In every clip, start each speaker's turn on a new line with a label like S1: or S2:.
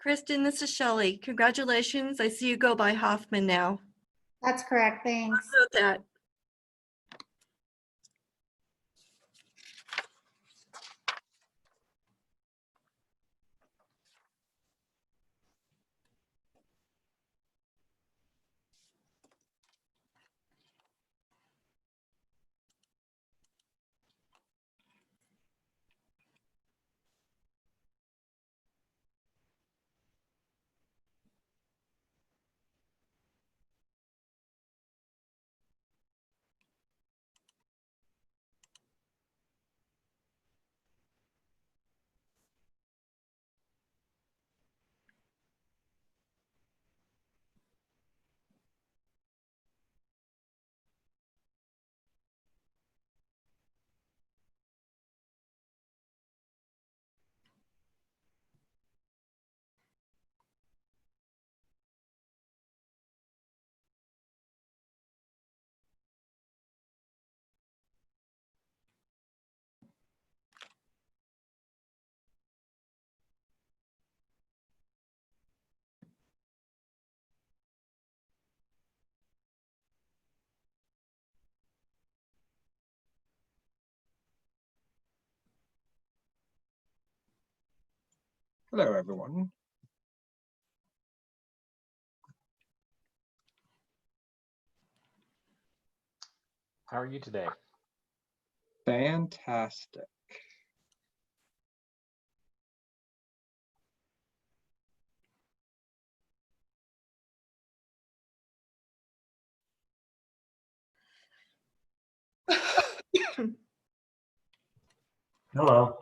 S1: Kristen, this is Shelly. Congratulations. I see you go by Hoffman now.
S2: That's correct, thanks.
S1: Note that.
S3: Hello, everyone.
S4: How are you today?
S3: Fantastic.
S5: Hello.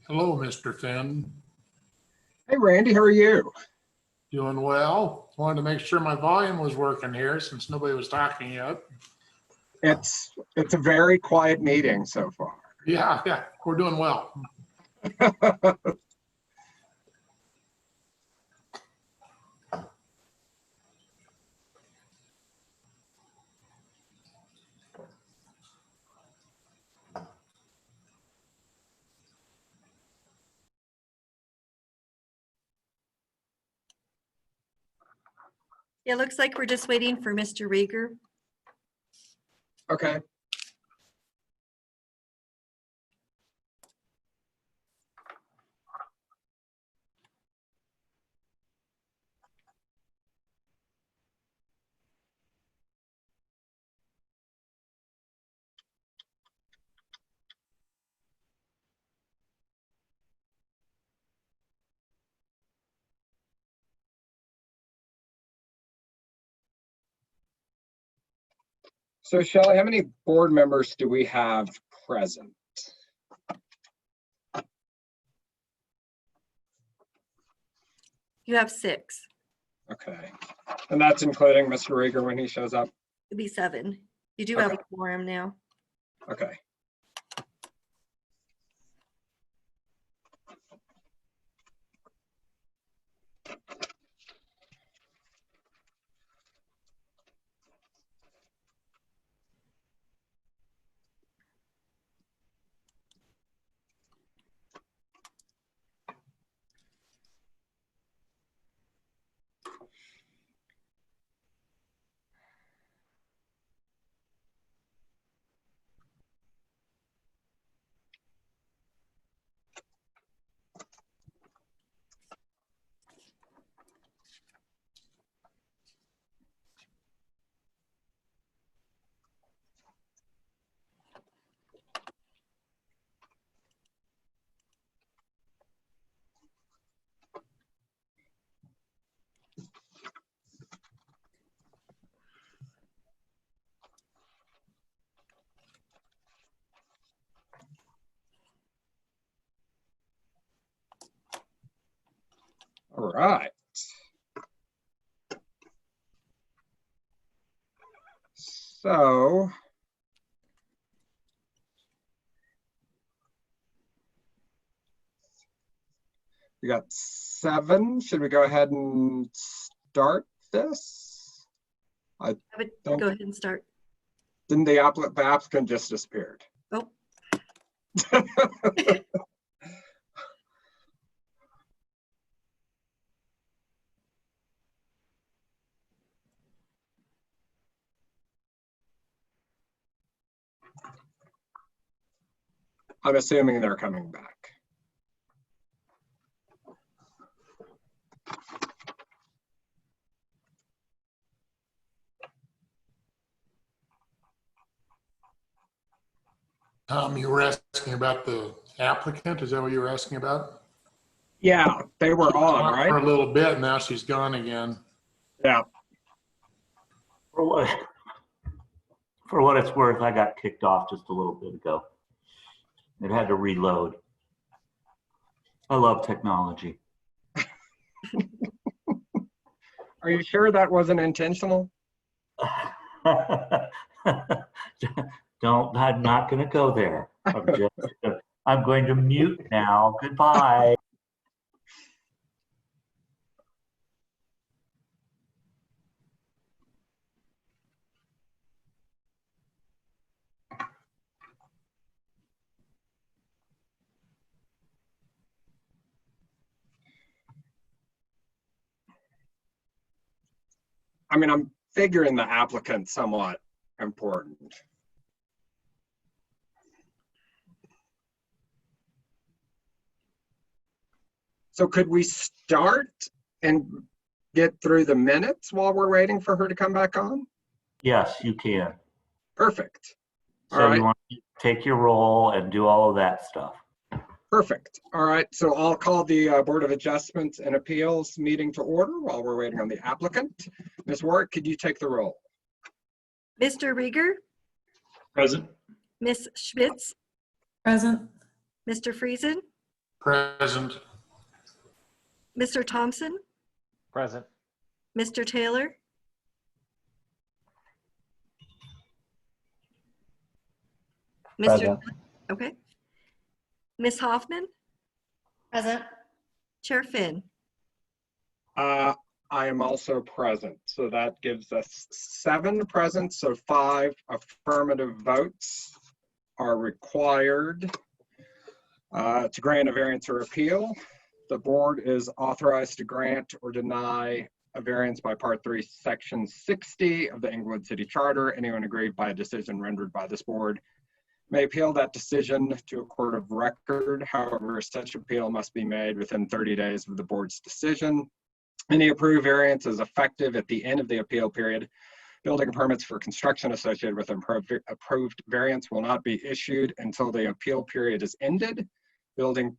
S6: Hello, Mr. Finn.
S3: Hey, Randy, how are you?
S6: Doing well. Wanted to make sure my volume was working here since nobody was talking yet.
S3: It's a very quiet meeting so far.
S6: Yeah, we're doing well.
S1: It looks like we're just waiting for Mr. Rieger.
S3: Okay. So, Shelly, how many board members do we have present?
S1: You have 6.
S3: Okay. And that's including Mr. Rieger when he shows up?
S1: It'll be 7. You do have a
S3: Okay.
S1: quorum now.
S3: Okay. All right. So we got 7. Should we go ahead and start this?
S1: I would
S3: Don't-
S1: go ahead and start.
S3: Didn't the applicant just disappeared?
S1: Oh,
S3: I'm assuming they're coming back.
S6: You were asking about the applicant, is that what you were asking about?
S3: Yeah, they were on,
S6: For
S3: right?
S6: a little bit, now she's gone again.
S3: Yeah.
S5: For what it's worth, I got kicked off just a little bit ago. It had to reload. I love technology.
S3: Are you sure that wasn't intentional?
S5: I'm not going to go there. I'm going to mute now. Goodbye.
S3: I mean, I'm figuring the applicant's somewhat important. So could we start and get through the minutes while we're waiting for her to come back on?
S5: Yes, you can.
S3: Perfect. All
S5: So
S3: right.
S5: you want to take your role and do all of that stuff.
S3: Perfect. All right. So I'll call the Board of Adjustments and Appeals meeting to order while we're waiting on the applicant. Ms. Worek, could you take the roll?
S1: Mr. Rieger,
S5: Present.
S1: Ms. Schmitz,
S7: Present.
S1: Mr. Friesen,
S6: Present.
S1: Mr. Thompson,
S4: Present.
S1: Mr. Taylor, Mr. Okay. Ms. Hoffman,
S2: Present.
S1: Chair Finn.
S3: I am also present. So that gives us 7 present. So 5 affirmative votes are required to grant a variance or appeal. The board is authorized to grant or deny a variance by Part 3, Section 60 of the Englewood City Charter. Anyone aggrieved by a decision rendered by this board may appeal that decision to a court of record. However, such appeal must be made within 30 days of the board's decision. Any approved variance is effective at the end of the appeal period. Building permits for construction associated with an approved variance will not be issued until the appeal period is ended. Building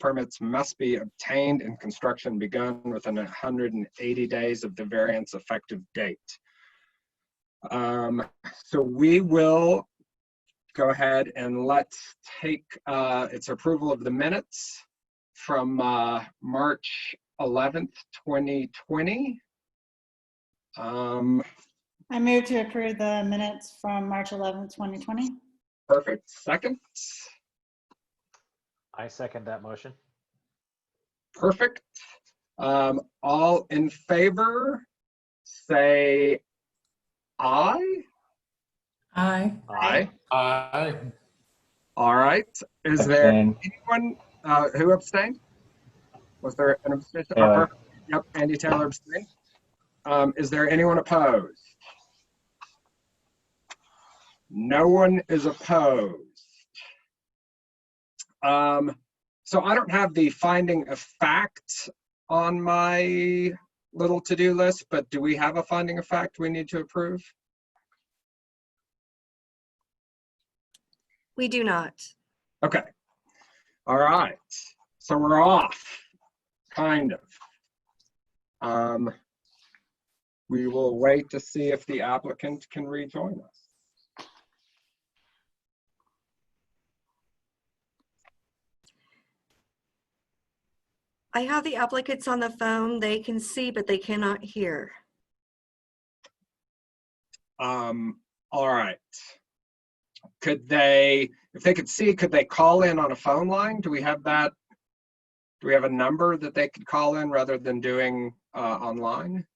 S3: permits must be obtained and construction begun within 180 days of the variance effective date. So we will go ahead and let's take its approval of the minutes from March 11th, 2020.
S2: I move to approve the minutes from March 11th, 2020.
S3: Perfect. Second.
S4: I second that motion.
S3: Perfect. All in favor, say aye.
S7: Aye.
S3: Aye.
S6: Aye.
S3: All right. Is there anyone who abstained? Was there an abstention?
S8: Taylor.
S3: Yep, Andy Taylor abstained. Is there anyone opposed? No one is opposed. So I don't have the finding of fact on my little to-do list, but do we have a finding of fact we need to approve?
S1: We do not.
S3: Okay. All right. So we're off, kind of. We will wait to see if the applicant can rejoin us.
S1: I have the applicants on the phone. They can see, but they cannot hear.
S3: All right. Could they, if they could see, could they call in on a phone line? Do we have that? Do we have a number that they could call in rather than doing online?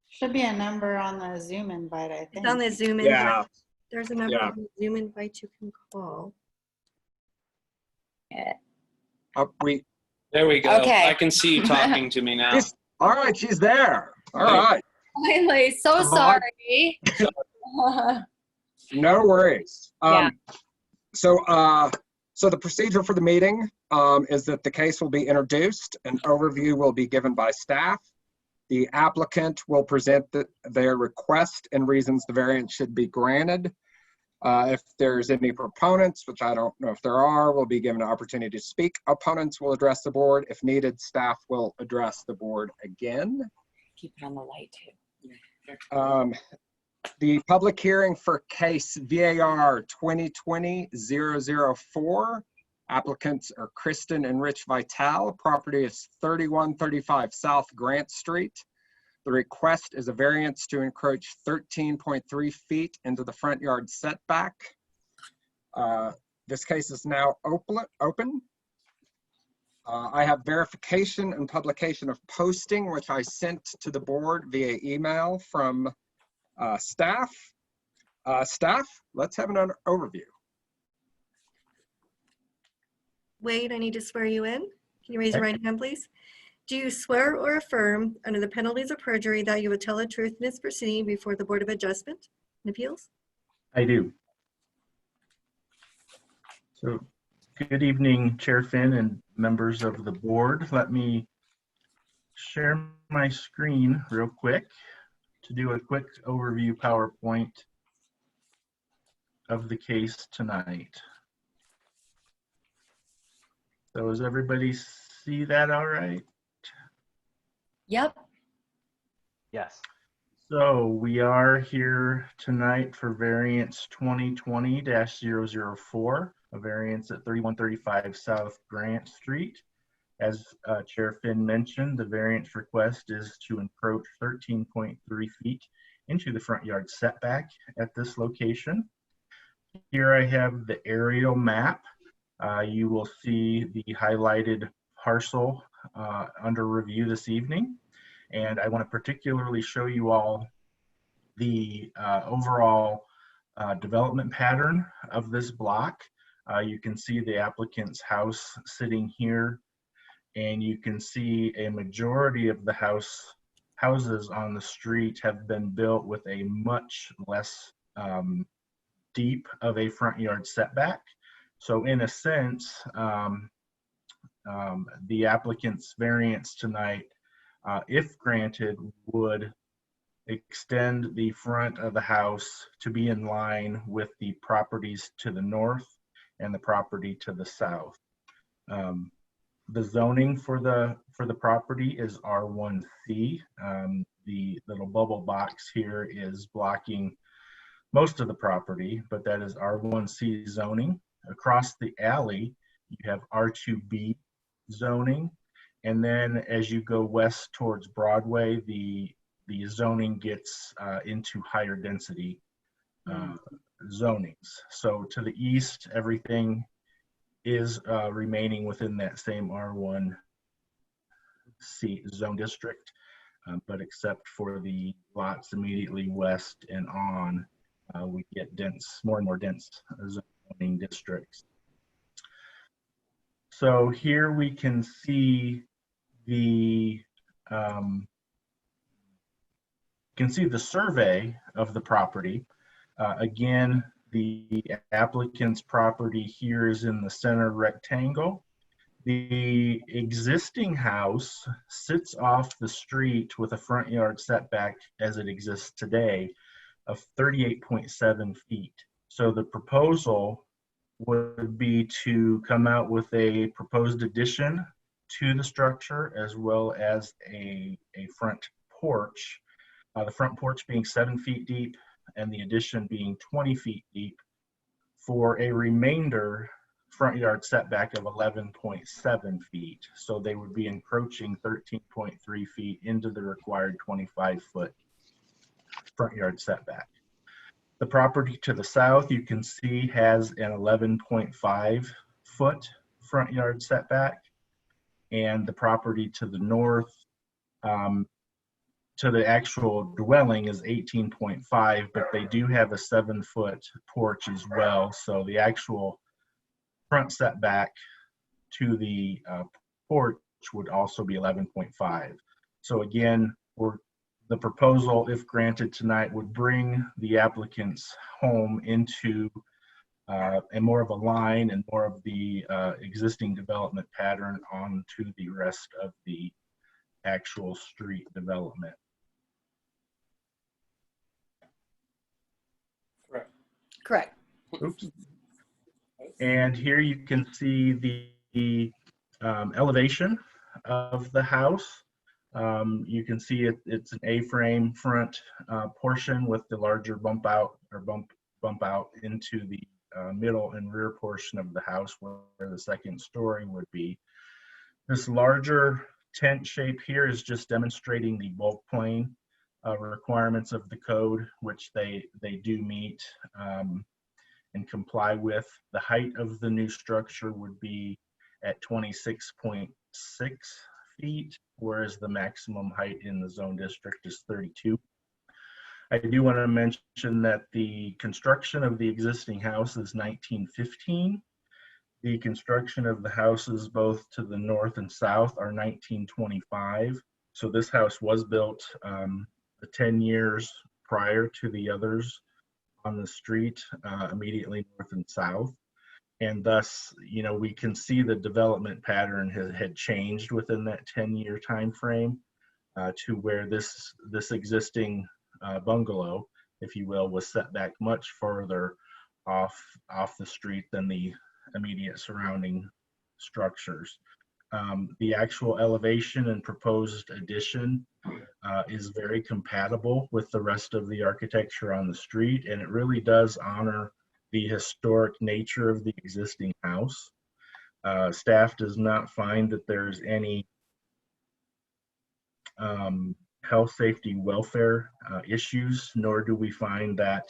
S2: Should be a number on the Zoom invite, I
S1: It's on
S2: think.
S1: the Zoom
S3: Yeah.
S1: invite. There's a number
S3: Yeah.
S1: on the Zoom invite you can call.
S8: There we go.
S9: Okay.
S8: I can see you talking to me now.
S3: All right, she's there. All right,
S9: Finally, so
S3: Provide-
S9: sorry.
S3: no worries.
S9: Yeah.
S3: So the procedure for the meeting is that the case will be introduced. An overview will be given by staff. The applicant will present their request and reasons the variance should be granted. If there's any proponents, which I don't know if there are, will be given an opportunity to speak. Opponents will address the board. If needed, staff will address the board again.
S9: Keep it on the light too.
S3: The public hearing for case VAR 2020-004. Applicants are Kristen and Rich Vitale. Property is 3135 South Grant Street. The request is a variance to encroach 13.3 feet into the front yard setback. This case is now open. I have verification and publication of posting, which I sent to the board via email from staff. Staff, let's have an overview.
S1: Wade, I need to swear you in. Can you raise your right hand, please? Do you swear or affirm under the penalties of perjury that you will tell the truth in this proceeding before the Board of Adjustment and Appeals?
S10: I do. So, good evening, Chair Finn and members of the board. Let me share my screen real quick to do a quick overview PowerPoint of the case tonight. So does everybody see that all right?
S9: Yep.
S4: Yes.
S10: So we are here tonight for variance 2020-004, a variance at 3135 South Grant Street. As Chair Finn mentioned, the variance request is to encroach 13.3 feet into the front yard setback at this location. Here I have the aerial map. You will see the highlighted parcel under review this evening. And I want to particularly show you all the overall development pattern of this block. You can see the applicant's house sitting here, and you can see a majority of the houses on the street have been built with a much less deep of a front yard setback. So in a sense, the applicant's variance tonight, if granted, would extend the front of the house to be in line with the properties to the north and the property to the south. The zoning for the property is R1C. The little bubble box here is blocking most of the property, but that is R1C zoning. Across the alley, you have R2B zoning. And then as you go west towards Broadway, the zoning gets into higher density zonings. So to the east, everything is remaining within that same R1C zone district, but except for the lots immediately west and on, we get more and more dense zoning districts. So here we can see the survey of the property. Again, the applicant's property here is in the center rectangle. The existing house sits off the street with a front yard setback as it exists today of 38.7 feet. So the proposal would be to come out with a proposed addition to the structure as well as a front porch. The front porch being 7 feet deep and the addition being 20 feet deep for a remainder front yard setback of 11.7 feet. So they would be encroaching 13.3 feet into the required 25-foot front yard setback. The property to the south, you can see, has an 11.5-foot front yard setback. And the property to the north, to the actual dwelling, is 18.5, but they do have a 7-foot porch as well. So the actual front setback to the porch would also be 11.5. So again, the proposal, if granted tonight, would bring the applicant's home into and more of a line and more of the existing development pattern onto the rest of the actual street development.
S9: Correct.
S10: Oops. And here you can see the elevation of the house. You can see it's an A-frame front portion with the larger bump out into the middle and rear portion of the house where the second story would be. This larger tent shape here is just demonstrating the bulk plane requirements of the code, which they do meet and comply with. The height of the new structure would be at 26.6 feet, whereas the maximum height in the zone district is 32. I do want to mention that the construction of the existing house is 1915. The construction of the houses both to the north and south are 1925. So this house was built 10 years prior to the others on the street immediately north and south. And thus, you know, we can see the development pattern had changed within that 10-year time frame to where this existing bungalow, if you will, was set back much further off the street than the immediate surrounding structures. The actual elevation and proposed addition is very compatible with the rest of the architecture on the street, and it really does honor the historic nature of the existing house. Staff does not find that there's any health, safety, welfare issues, nor do we find that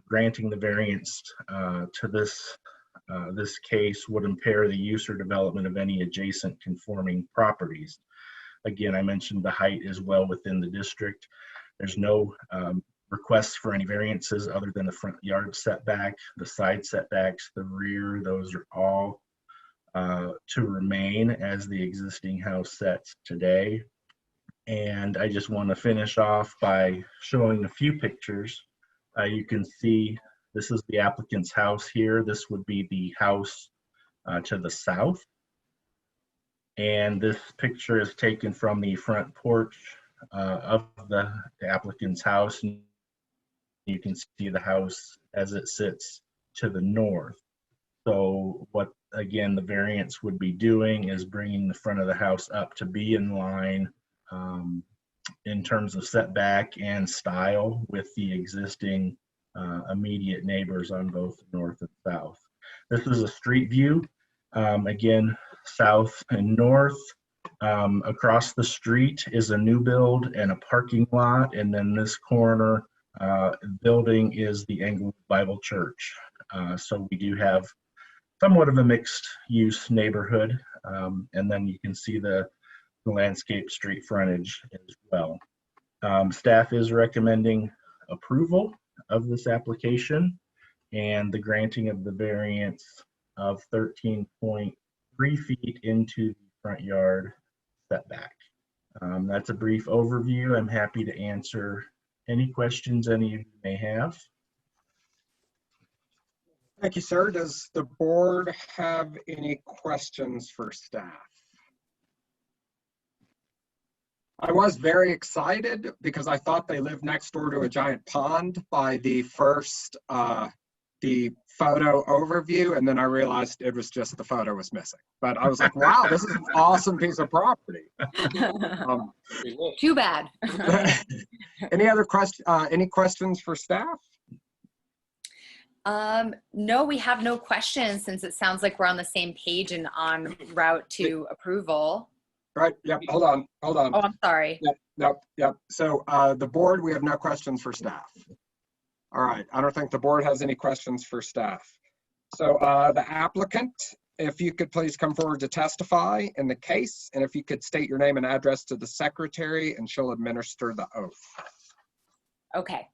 S10: granting the variance to this case would impair the use or development of any adjacent conforming properties. Again, I mentioned the height is well within the district. There's no requests for any variances other than the front yard setback, the side setbacks, the rear, those are all to remain as the existing house sets today. And I just want to finish off by showing a few pictures. You can see this is the applicant's house here. This would be the house to the south. And this picture is taken from the front porch of the applicant's house. You can see the house as it sits to the north. So what, again, the variance would be doing is bringing the front of the house up to be in line in terms of setback and style with the existing immediate neighbors on both north and south. This is a street view. Again, south and north. Across the street is a new build and a parking lot, and then this corner building is the Englewood Bible Church. So we do have somewhat of a mixed use neighborhood, and then you can see the landscape street frontage as well. Staff is recommending approval of this application and the granting of the variance of 13.3 feet into the front yard setback. That's a brief overview. I'm happy to answer any questions any of you may have.
S3: Thank you, sir. Does the board have any questions for staff? I was very excited because I thought they lived next door to a giant pond by the first, the photo overview, and then I realized it was just the photo was missing. But I was like, wow, this is an awesome piece of property.
S9: Too bad.
S3: Any other questions for staff?
S9: No, we have no questions since it sounds like we're on the same page and on route to approval.
S3: Right, yep, hold on.
S9: Oh, I'm sorry.
S3: Yep. So the board, we have no questions for staff. All right, I don't think the board has any questions for staff. So the applicant, if you could please come forward to testify in the case, and if you could state your name and address to the secretary, and she'll administer the oath.
S9: Okay.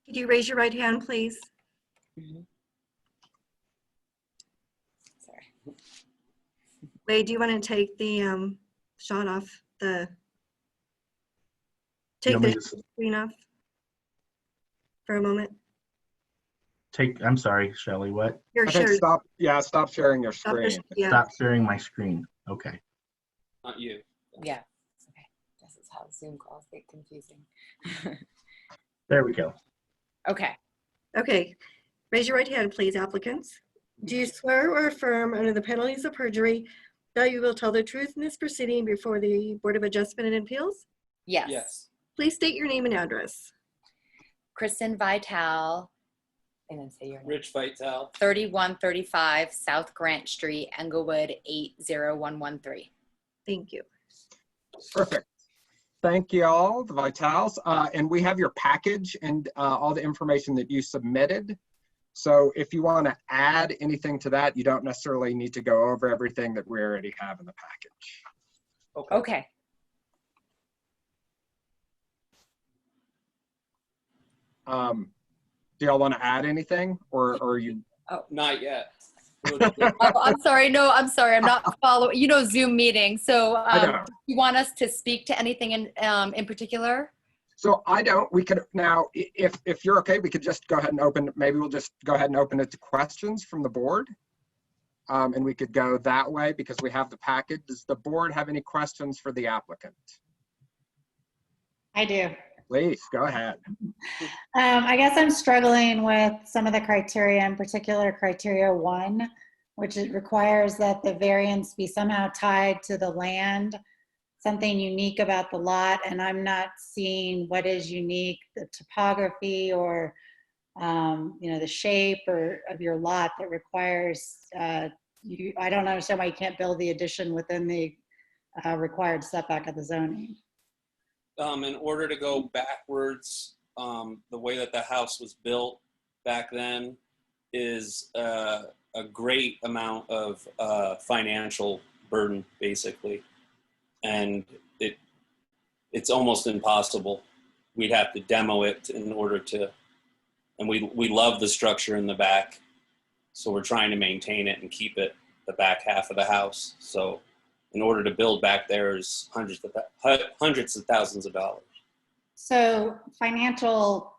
S1: Could you raise your right hand, please?
S9: Sorry.
S1: Wade, do you want to take the shot off the, take
S10: want me
S1: the
S10: to
S1: screen off for a moment?
S10: I'm sorry, Shelly, what?
S1: Your
S3: I think
S1: shirt.
S3: stop sharing your
S1: Stop the-
S3: screen.
S1: Yeah.
S10: Stop sharing my screen. Okay.
S8: Not you.
S9: Yeah. Okay. This is how Zoom calls get confusing.
S10: There we go.
S9: Okay.
S1: Okay. Raise your right hand, please, applicants. Do you swear or affirm under the penalties of perjury that you will tell the truth in this proceeding before the Board of Adjustment and Appeals?
S9: Yes.
S8: Yes.
S1: Please state your name and address.
S9: Kristen Vitale, and then say your name.
S8: Rich Vitale.
S9: 3135 South Grant Street, Englewood 80113.
S1: Thank you.
S3: Perfect. Thank you all, the Vitales. And we have your package and all the information that you submitted. So if you want to add anything to that, you don't necessarily need to go over everything that we already have in the package.
S9: Okay.
S3: Do y'all want to add anything, or you?
S8: Not yet.
S9: Oh, I'm sorry. No, I'm sorry. I'm not following, Zoom meeting. So
S3: I know.
S9: you want us to speak to anything in particular?
S3: So I don't. We could now, if you're okay, we could just go ahead and open. Maybe we'll just go ahead and open it to questions from the board, and we could go that way because we have the package. Does the board have any questions for the applicant?
S2: I do.
S3: Please go ahead.
S2: I guess I'm struggling with some of the criteria, in particular criteria 1, which it requires that the variance be somehow tied to the land, something unique about the lot, and I'm not seeing what is unique, the topography or the shape of your lot that requires I don't understand why you can't build the addition within the required setback of the zoning.
S8: In order to go backwards, the way that the house was built back then is a great amount of financial burden, basically. And it's almost impossible. We'd have to demo it in order to, and we love the structure in the back. So we're trying to maintain it and keep it the back half of the house. So in order to build back there is hundreds of thousands of dollars.
S2: So financial,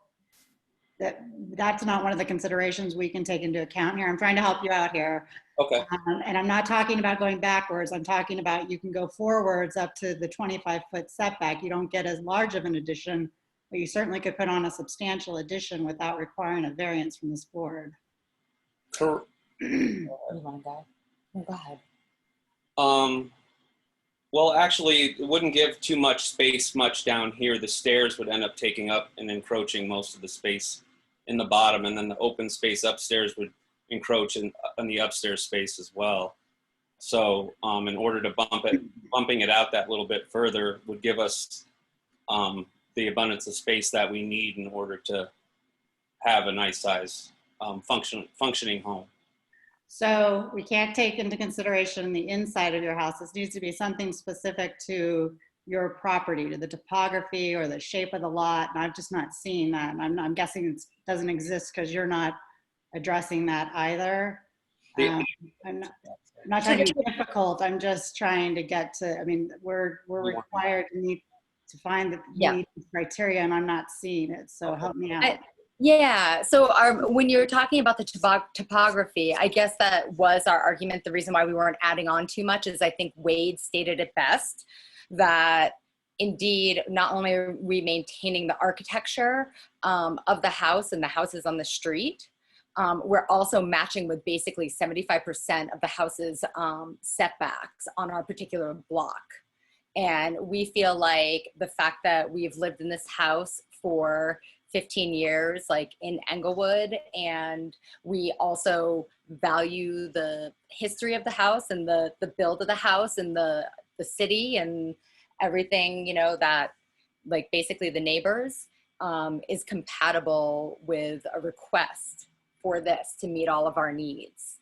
S2: that's not one of the considerations we can take into account here. I'm trying to help you out here.
S8: Okay.
S2: And I'm not talking about going backwards. I'm talking about you can go forwards up to the 25-foot setback. You don't get as large of an addition, but you certainly could put on a substantial addition without requiring a variance from this board.
S8: Correct.
S9: You want to go? No, go ahead.
S8: Well, actually, it wouldn't give too much space much down here. The stairs would end up taking up and encroaching most of the space in the bottom, and then the open space upstairs would encroach in the upstairs space as well. So in order to bumping it out that little bit further would give us the abundance of space that we need in order to have a nice size functioning home.
S2: So we can't take into consideration the inside of your house. This needs to be something specific to your property, to the topography or the shape of the lot. And I'm just not seeing that. And I'm guessing it doesn't exist because you're not addressing that either. I'm not trying to be difficult. I'm just trying to get to, I mean, we're required to find the criteria, and I'm not seeing it. So help me out.
S9: Yeah, so when you're talking about the topography, I guess that was our argument. The reason why we weren't adding on too much is I think Wade stated it best, that indeed, not only are we maintaining the architecture of the house and the houses on the street, we're also matching with basically 75% of the house's setbacks on our particular block. And we feel like the fact that we've lived in this house for 15 years, like in Englewood. And we also value the history of the house and the build of the house and the city and everything, you know, that like basically the neighbors is compatible with a request for this to meet all of our needs.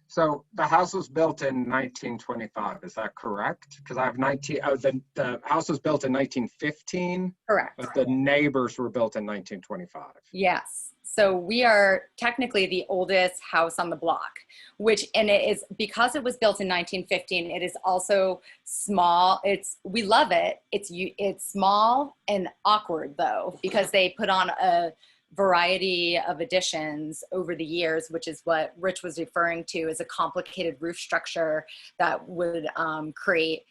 S3: So the house was built in 1925, is that correct? Because I have the house was built in 1915.
S9: Correct.
S3: But the neighbors were built in 1925.
S9: Yes. So we are technically the oldest house on the block, and it is, because it was built in 1915, it is also small. We love it. It's small and awkward though, because they put on a variety of additions over the years, which is what Rich was referring to as a complicated roof structure that would create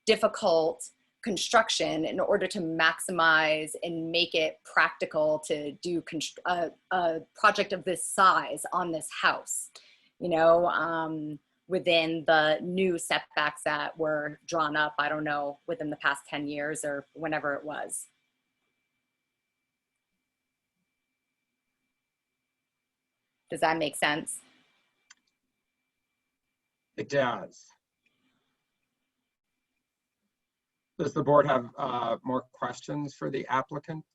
S9: difficult construction in order to maximize and make it practical to do a project of this size on this house, you know, within the new setbacks that were drawn up, I don't know, within the past 10 years or whenever it was. Does that make sense?
S3: It does. Does the board have more questions for the applicant?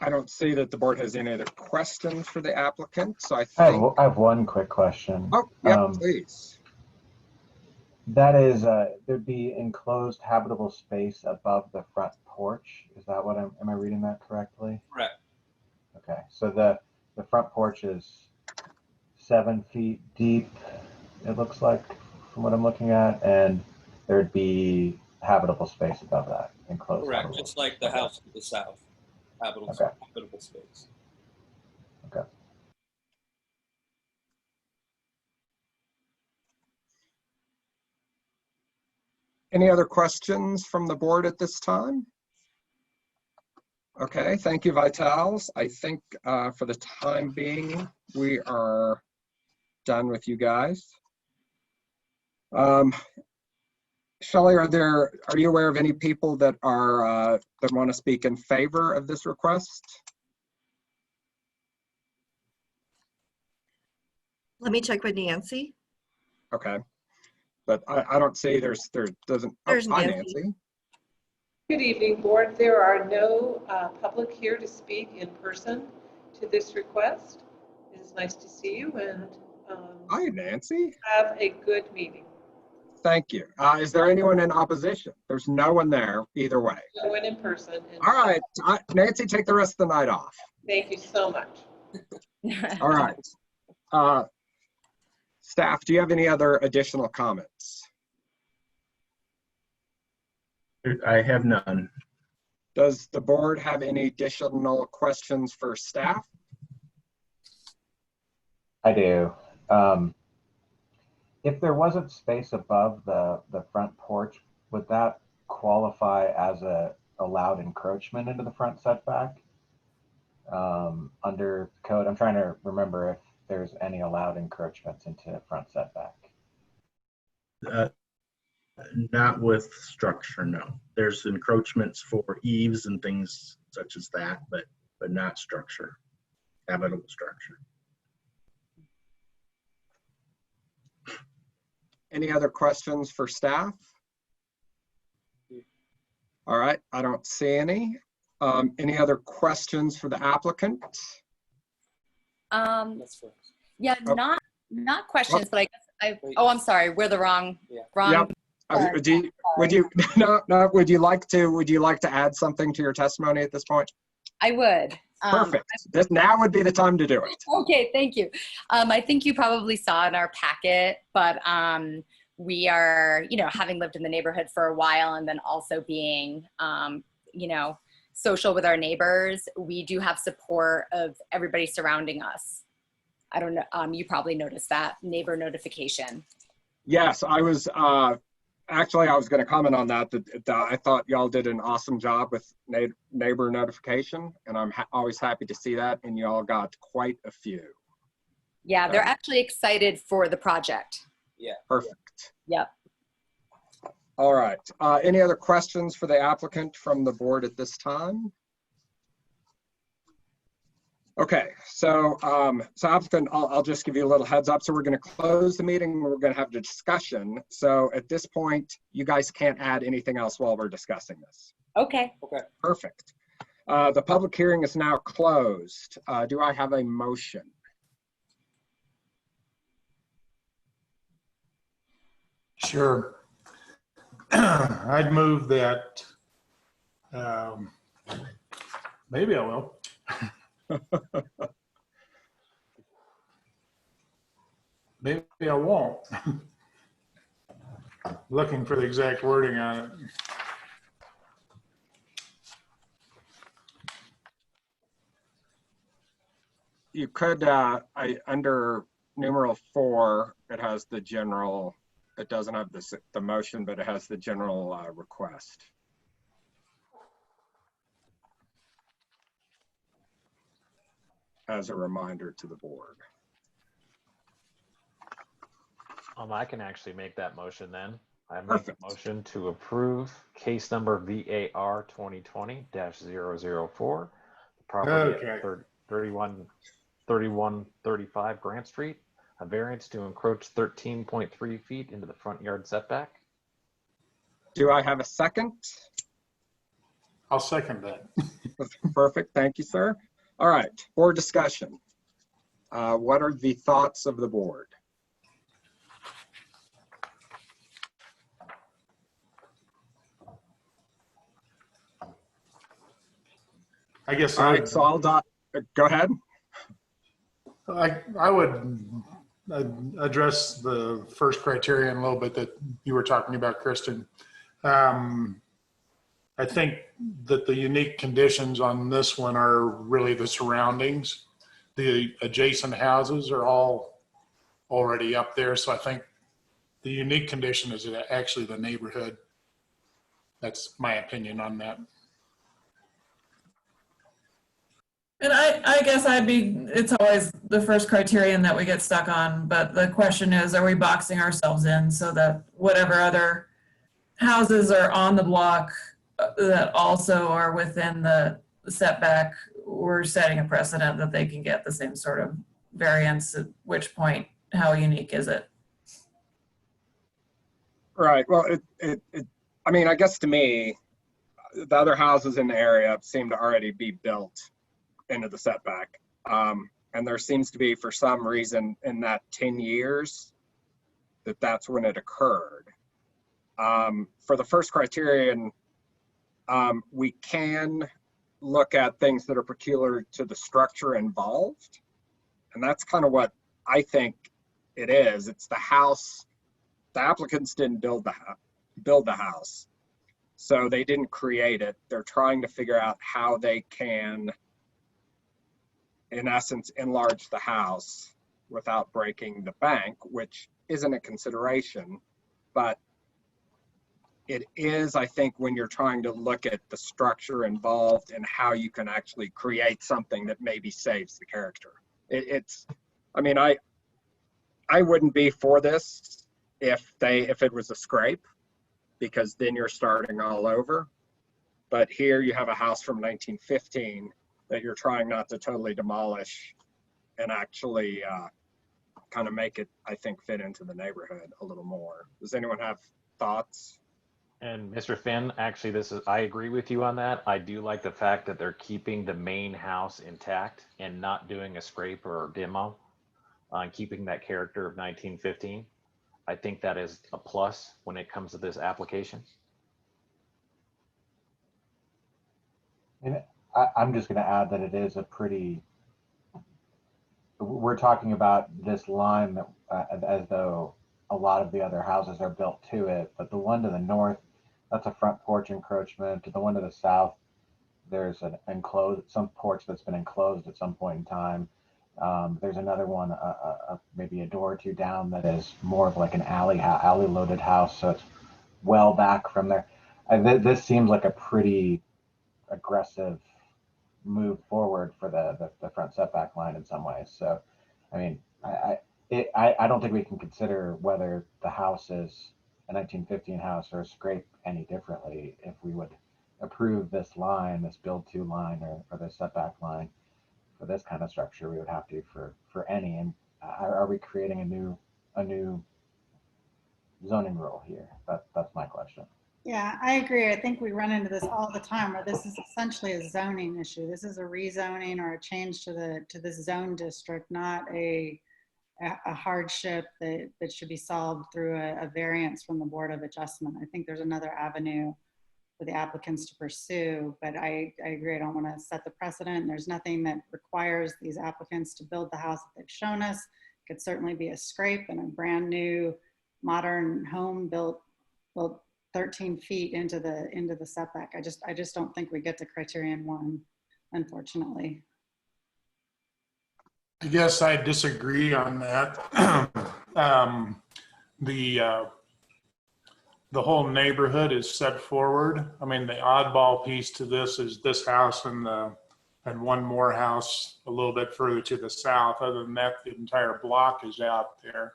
S3: I don't see that the board has any other questions for the applicant, so I think.
S11: I have one quick question.
S3: Oh, yeah, please.
S11: That is, there'd be enclosed habitable space above the front porch. Is that what am I reading that correctly?
S8: Correct.
S11: Okay, so the front porch is 7 feet deep, it looks like, from what I'm looking at, and there'd be habitable space above that, enclosed.
S8: Correct, just like the house to the south, habitable space.
S11: Okay.
S3: Any other questions from the board at this time? Okay, thank you, Vitale. I think for the time being, we are done with you guys. Shelly, are you aware of any people that that want to speak in favor of this request?
S1: Let me check with Nancy.
S3: Okay, but I don't see there's hi, Nancy.
S12: Good evening, board. There are no public here to speak in person to this request. It is nice to see you, and
S3: hi, Nancy.
S12: Have a good meeting.
S3: Thank you. Is there anyone in opposition? There's no one there either way.
S12: No one in person.
S3: All right, Nancy, take the rest of the night off.
S12: Thank you so much.
S3: All right. Staff, do you have any other additional comments?
S10: I have none.
S3: Does the board have any additional questions for staff?
S11: I do. If there wasn't space above the front porch, would that qualify as a allowed encroachment into the front setback under code? I'm trying to remember if there's any allowed encroachments into front setback.
S10: Not with structure, no. There's encroachments for eaves and things such as that, but not structure, habitable structure.
S3: Any other questions for staff? All right, I don't see any. Any other questions for the applicant?
S9: Yeah, not questions, but I guess I'm sorry, we're the wrong.
S3: Yep. Would you like to add something to your testimony at this point?
S9: I would.
S3: Perfect. Now would be the time to do it.
S9: Okay, thank you. I think you probably saw in our packet, but we are, having lived in the neighborhood for a while and then also being, social with our neighbors, we do have support of everybody surrounding us. I don't know, you probably noticed that neighbor notification.
S3: Yes, I was actually, I was going to comment on that. I thought y'all did an awesome job with neighbor notification, and I'm always happy to see that. And y'all got quite a few.
S9: Yeah, they're actually excited for the project.
S8: Yeah.
S3: Perfect.
S9: Yep.
S3: All right. Any other questions for the applicant from the board at this time? Okay, so applicant, I'll just give you a little heads up. So we're going to close the meeting. We're going to have a discussion. So at this point, you guys can't add anything else while we're discussing this.
S9: Okay.
S8: Okay.
S3: Perfect. The public hearing is now closed. Do I have a motion?
S6: Sure. I'd move that, maybe I will. Maybe I won't. Looking for the exact wording on it.
S3: You could, under numeral 4, it has the general, it doesn't have the motion, but it has the general request. As a reminder to the board.
S4: I can actually make that motion then. I make
S3: Perfect.
S4: a motion to approve case number VAR2020-004, property
S6: Okay.
S4: at 3135 Grant Street, a variance to encroach 13.3 feet into the front yard setback.
S3: Do I have a second?
S6: I'll second that.
S3: Perfect. Thank you, sir. All right, board discussion. What are the thoughts of the board?
S6: I guess
S3: All right, so I'll go ahead.
S6: I would address the first criterion a little bit that you were talking about, Kristen. I think that the unique conditions on this one are really the surroundings. The adjacent houses are all already up there. So I think the unique condition is actually the neighborhood. That's my opinion on that.
S7: And I guess it's always the first criterion that we get stuck on, but the question is, are we boxing ourselves in so that whatever other houses are on the block that also are within the setback, we're setting a precedent that they can get the same sort of variance, at which point, how unique is it?
S3: Right, well, I mean, I guess to me, the other houses in the area seem to already be built into the setback. And there seems to be, for some reason, in that 10 years, that's when it occurred. For the first criterion, we can look at things that are peculiar to the structure involved. And that's kind of what I think it is. It's the house. The applicants didn't build the house. So they didn't create it. They're trying to figure out how they can, in essence, enlarge the house without breaking the bank, which isn't a consideration, but it is, I think, when you're trying to look at the structure involved and how you can actually create something that maybe saves the character. I mean, I wouldn't be for this if it was a scrape, because then you're starting all over. But here you have a house from 1915 that you're trying not to totally demolish and actually kind of make it, I think, fit into the neighborhood a little more. Does anyone have thoughts?
S4: And Mr. Finn, actually, I agree with you on that. I do like the fact that they're keeping the main house intact and not doing a scrape or a demo, keeping that character of 1915. I think that is a plus when it comes to this application.
S11: And I'm just going to add that it is a pretty, we're talking about this line that, as though a lot of the other houses are built to it, but the one to the north, that's a front porch encroachment. The one to the south, there's an enclosed, some porch that's been enclosed at some point in time. There's another one, maybe a door or two down, that is more of like an alley loaded house, so it's well back from there. This seems like a pretty aggressive move forward for the front setback line in some ways. So, I mean, I don't think we can consider whether the house is a 1915 house or a scrape any differently. If we would approve this line, this build to line or the setback line for this kind of structure, we would have to for any. And are we creating a new zoning rule here? That's my question.
S2: Yeah, I agree. I think we run into this all the time where this is essentially a zoning issue. This is a rezoning or a change to the zone district, not a hardship that should be solved through a variance from the Board of Adjustment. I think there's another avenue for the applicants to pursue, but I agree. I don't want to set the precedent. There's nothing that requires these applicants to build the house that they've shown us. It could certainly be a scrape and a brand new modern home built 13 feet into the setback. I just don't think we get to criterion 1, unfortunately.
S6: I guess I disagree on that. The whole neighborhood is set forward. I mean, the oddball piece to this is this house and one more house a little bit further to the south. Other than that, the entire block is out there.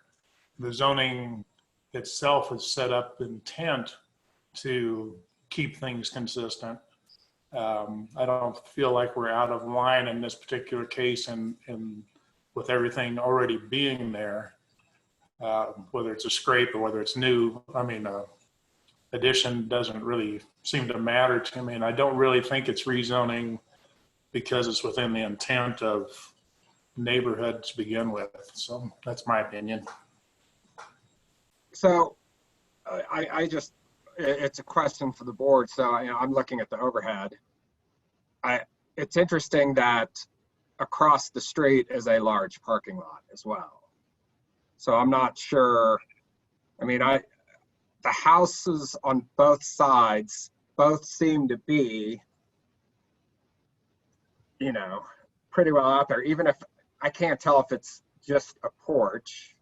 S6: The zoning itself is set up intent to keep things consistent. I don't feel like we're out of line in this particular case and with everything already being there, whether it's a scrape or whether it's new. I mean, addition doesn't really seem to matter to me, and I don't really think it's rezoning because it's within the intent of neighborhood to begin with. So that's my opinion.
S3: So it's a question for the board. So I'm looking at the overhead. It's interesting that across the street is a large parking lot as well. So I'm not sure. I mean, the houses on both sides both seem to be, pretty well out there. Even if I can't tell if it's just a porch,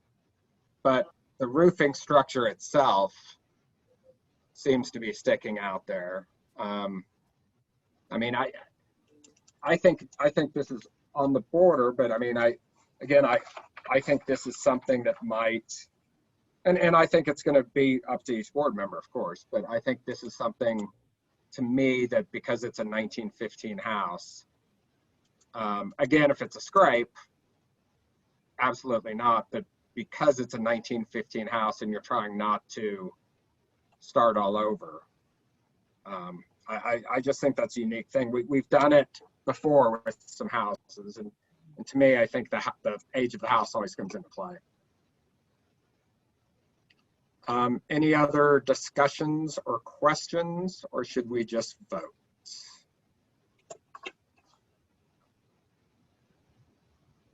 S3: but the roofing structure itself seems to be sticking out there. I mean, I think this is on the border, but I mean, I think this is something that might, and I think it's going to be up to each board member, of course, but I think this is something to me that because it's a 1915 house, again, if it's a scrape, absolutely not, but because it's a 1915 house and you're trying not to start all over, I just think that's a unique thing. We've done it before with some houses, and to me, I think the age of the house always comes into play. Any other discussions or questions, or should we just vote?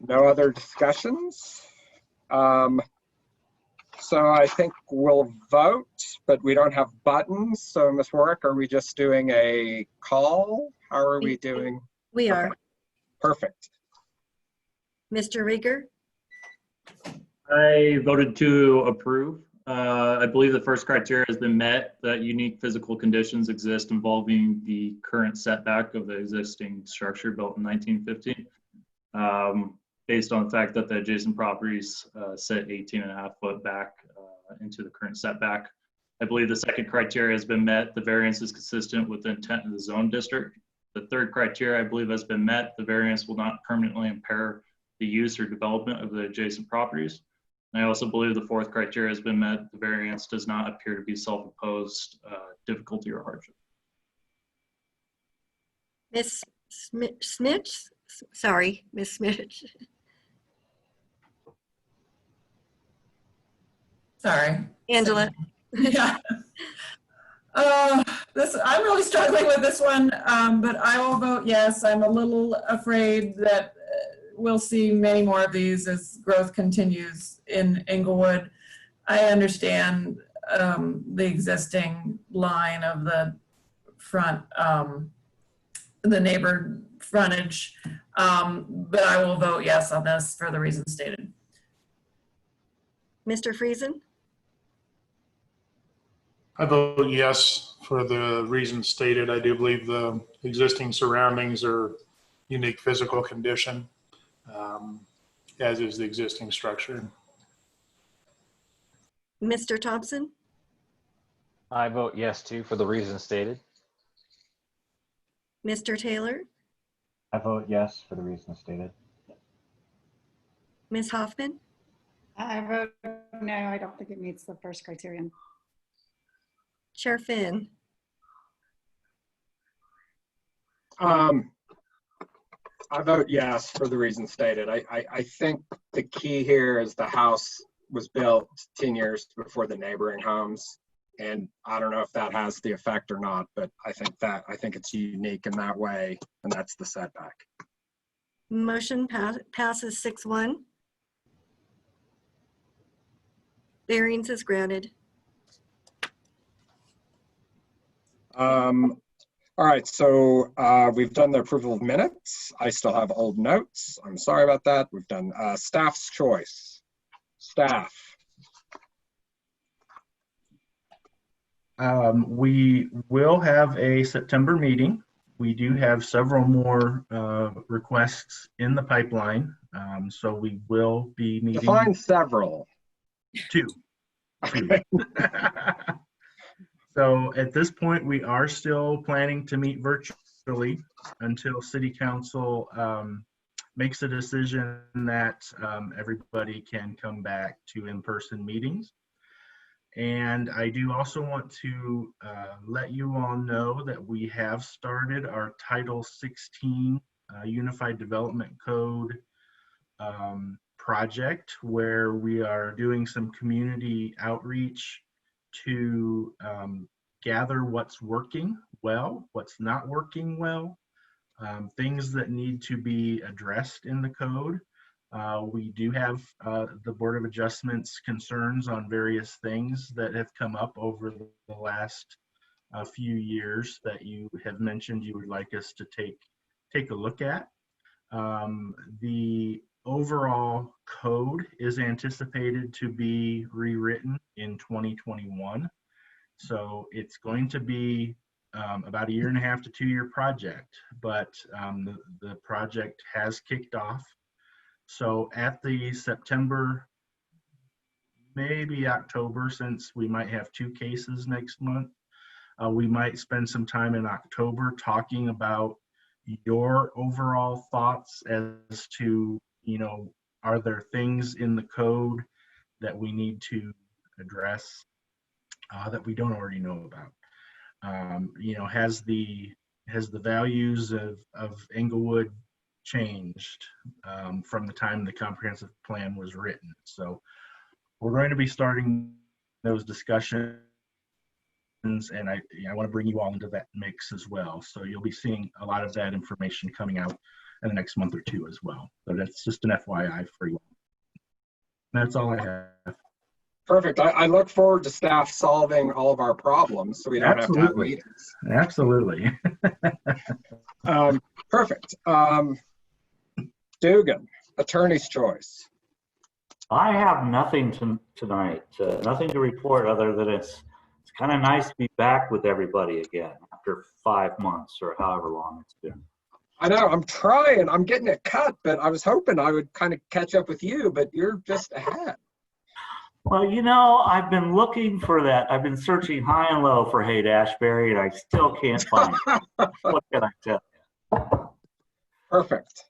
S3: No other discussions? So I think we'll vote, but we don't have buttons. So Ms. Worek, are we just doing a call? How are we doing?
S1: We are.
S3: Okay. Perfect.
S1: Mr. Rieger?
S13: I voted to approve. I believe the first criteria has been met, that unique physical conditions exist involving the current setback of the existing structure built in 1915. Based on the fact that the adjacent properties sit 18.5 foot back into the current setback. I believe the second criteria has been met. The variance is consistent with the intent of the zone district. The third criteria I believe has been met. The variance will not permanently impair the use or development of the adjacent properties. And I also believe the fourth criteria has been met. The variance does not appear to be self-imposed difficulty or hardship.
S1: Ms. Smith? Sorry, Ms. Smith.
S7: Sorry.
S1: Angela.
S7: Yeah. I'm really struggling with this one, but I will vote yes. I'm a little afraid that we'll see many more of these as growth continues in Englewood. I understand the existing line of the front, the neighbor frontage, but I will vote yes on this for the reasons stated.
S1: Mr. Friesen?
S6: I vote yes for the reasons stated. I do believe the existing surroundings are unique physical condition, as is the existing structure.
S1: Mr. Thompson,
S4: I vote yes too for the reasons stated.
S1: Mr. Taylor,
S11: I vote yes for the reasons stated.
S1: Ms. Hoffman,
S2: I vote no, I don't think it meets the first criterion.
S1: Chair Finn.
S3: I vote yes for the reasons stated. I think the key here is the house was built 10 years before the neighboring homes. And I don't know if that has the effect or not, but I think it's unique in that way, and that's the setback.
S1: Motion passes 6-1. Variance is granted.
S3: All right, so we've done the approval of minutes. I still have old notes. I'm sorry about that. We've done staff's choice. Staff.
S10: We will have a September meeting. We do have several more requests in the pipeline. So we will be meeting.
S3: Define several.
S10: Two. So at this point, we are still planning to meet virtually until City Council makes a decision that everybody can come back to in-person meetings. And I do also want to let you all know that we have started our Title 16 Unified Development Code project, where we are doing some community outreach to gather what's working well, what's not working well, things that need to be addressed in the code. We do have the Board of Adjustments concerns on various things that have come up over the last few years that you have mentioned you would like us to take a look at. The overall code is anticipated to be rewritten in 2021. So it's going to be about a 1.5 to 2 year project, but the project has kicked off. So at the September, maybe October, since we might have 2 cases next month, we might spend some time in October talking about your overall thoughts as to, are there things in the code that we need to address that we don't already know about? Has the values of Englewood changed from the time the comprehensive plan was written? So we're going to be starting those discussions, and I want to bring you all into that mix as well. So you'll be seeing a lot of that information coming out in the next month or 2 as well. So that's just an FYI for you. That's all I have.
S3: Perfect. I look forward to staff solving all of our problems so we don't have to have meetings.
S10: Absolutely.
S3: Perfect. Dugan, attorney's choice.
S5: I have nothing tonight, nothing to report other than it's kind of nice to be back with everybody again after 5 months or however long it's been.
S3: I know, I'm trying. I'm getting it cut, but I was hoping I would kind of catch up with you, but you're just ahead.
S5: Well, I've been looking for that. I've been searching high and low for Haight-Ashbury, and I still can't find it. What can I tell you?
S3: Perfect.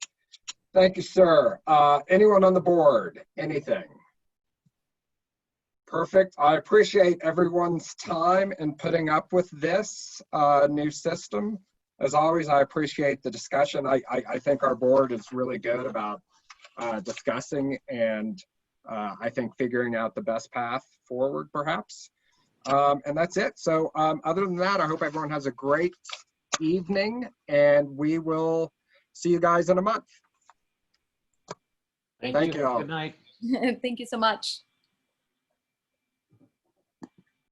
S3: Thank you, sir. Anyone on the board? Anything? Perfect. I appreciate everyone's time in putting up with this new system. As always, I appreciate the discussion. I think our board is really good about discussing and I think figuring out the best path forward, perhaps. And that's it. So other than that, I hope everyone has a great evening, and we will see you guys in a month.
S4: Thank you.
S3: all.
S4: Good night.
S9: Thank you so much.